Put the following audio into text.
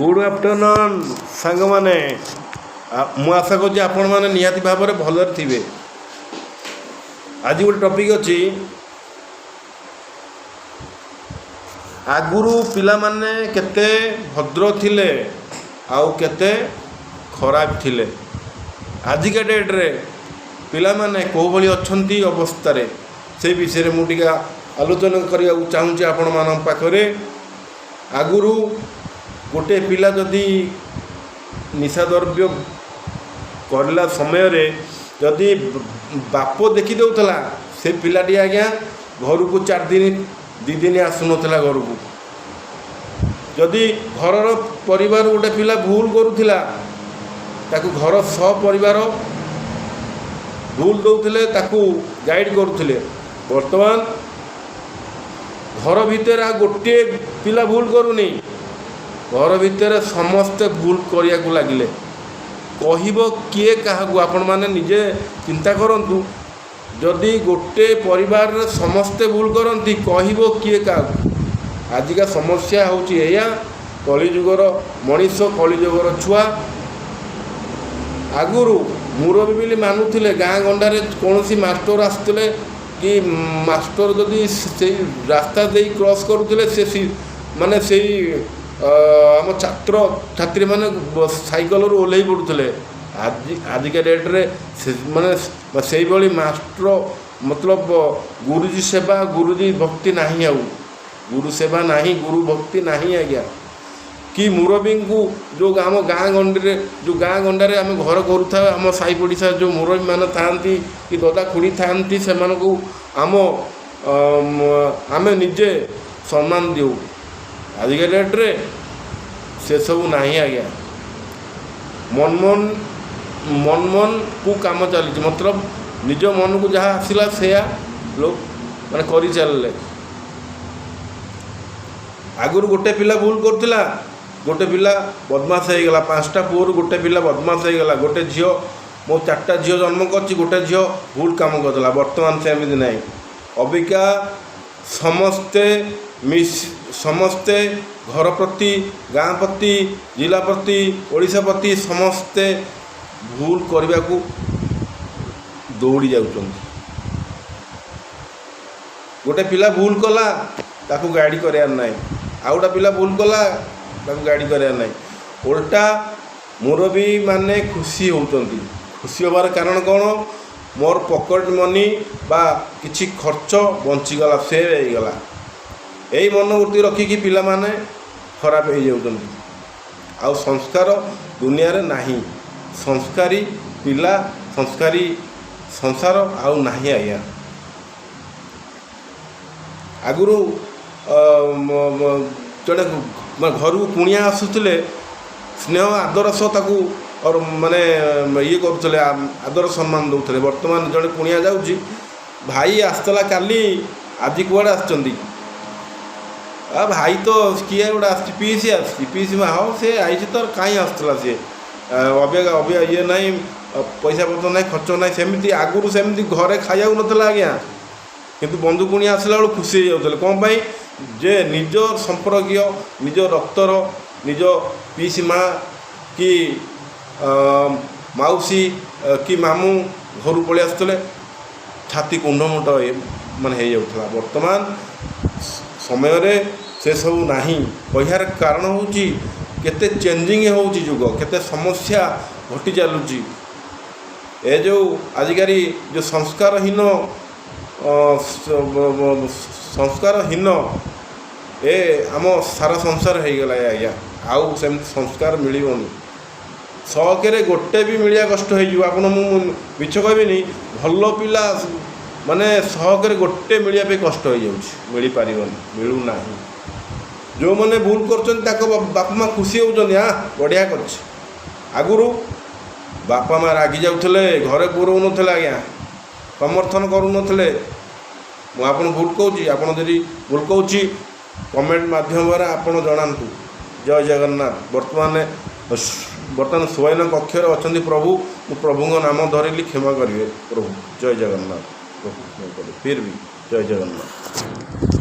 Good afternoon सांग मैंने मु आशा करुँच आपण मैंने निहाती भाव में भल थे। आज गोटे टॉपिक अच्छी आगुरु पिला माने केते भद्र थिले आउ केते खराब थिले। आजिका डेट रे पिला माने को भली अच्छी अवस्था रे से विषय में मुझे आलोचना करने चाहूँगी आपण मान पाखरे। आगुरु गोटे पिला जदि निशा द्रव्य करला समय रे जदि बाप देखी देउथला से पिलाटी आज्ञा घर को 4 दिन 2 दिन आसुनथला घर को। जदि घर परिवार गोटे पिला भूल करुला ताकू घर सपरिवार भूल दौले ताकू गाइड करुले। वर्तमान घर भितर गोटे पिला भूल करूनी घर भितर समस्ते भूल करिया को लगिले। कहब किए क्या आपण मैंने निजे चिंता करंतु जदि गोटे परिवार समस्ते भूल करती कहब किए क्या। आजिका समस्या होची एया कलिजुगर मनीष कलिजुगर छुआ। आगुरु मुरबी बोली मानुले गाँ गंडारे कौन सी मास्टर आसुले कि मास्टर जदि से रास्ता दे क्रॉस करुले से माने से आम छात्र छात्री मैंने साइकल ओह्ल पड़ुले। आजिका डेट रे माने से मास्टर मतलब गुरुजी सेवा गुरुजी भक्ति नहीं आउ गुरु सेवा नहीं गुरु भक्ति नहीं आज्ञा कि मुरबी को जो आम गाँ गंडे जो गाँ गंडारे आम घर करुता आम साई पड़िशा जो मुरबी मान था कि ददा खुड़ी था से आम आम निजे सम्मान देऊ। आजिका डेट रे से सब नहीं आज्ञा मन मन को काम चली मतलब निज मन को जहाँ आसला से लोग मैंने कर चलले। आगुरी गोटे पिला भूल करुला गोटे पिला बदमाश हो गला 5टा पुअर गोटे पिला बदमाश हो गला गोटे झील मो 4टा झील जन्म कर गोटे झील भूल काम करदेला। वर्तमान से एमती नहीं अबिका समस्ते घर प्रति गाँ प्रति जिला प्रति ओडिशा प्रति समस्ते भूल करने को दौड़ी जाउछन। गोटे पिला भूल कला ताकू गाड़ी करार ना आ गोटा पिला भूल कला ताकू गाड़ी करार ना। उल्टा मुरबी माने खुशी होउछंती। खुशी होबार कारण कौन मोर पॉकेट मनी बा किछि खर्च बंचीगला सेव होगला यही मनोवृत्ति रखिकी पिला माने खराब हो जाउछंती। आ संस्कार दुनिया रे नाही संस्कारी पिला संस्कारी संसार आउ नाही आज्ञा। आगुरु जड़े घर को कुणिया आसुले स्नेह आदर सह ताकू और माने ये करुले आदर सम्मान दौले। वर्तमान जड़े कुणिया जाऊँगी भाई आसला काली आज कुआड़े आसुँच भाई तो किए गोटे आस पीसी पीसी माँ हाँ से आई तो कहीं आसला सी अबिया ये ना पैसा पतर ना खर्च ना सेमती आगुरी सेमती घरे खाया नाला आज्ञा किंतु बंधु कुणी आसला बेलू खुशी हो जाते कौन पाई जे निज संपर्कीय निज रक्तर निज पीसी माँ कि माउसी कि मामू घर पलि आसुले छाती कुंडमुंड माने हो जाता। वर्तमान समय रे से सब नहीं कहार कारण होची केते चेंजिंग होची जुग केते समस्या घटी चलुची। ए जो आजिकारी जो संस्कारहीन ए आम सारा संसार हो गला आज्ञा आउ से संस्कार मिलनी सहके गोटे भी मिलिया कष्ट हो आप मिछ कहबी भल पिला माने सहके गोटे मिलिया पे कष्ट हो मिल पार मिलूना जो मैंने भूल कर बापा माँ खुशी होती हाँ बढ़िया कर आगुरु बापा माँ रागी जाऊे घरे पुरौ ना आज्ञा समर्थन करूनले मुझे भूल कहूँ आपड़ यदि भूल कहूँ कमेंट माध्यम आपड़ जनातु। जय जगन्नाथ। वर्तमान स्वयं कक्षर अच्छा प्रभु प्रभु नाम धरिली क्षमा करेंगे प्रभु। जय जगन्नाथ। प्रभु फिर भी जय जगन्नाथ।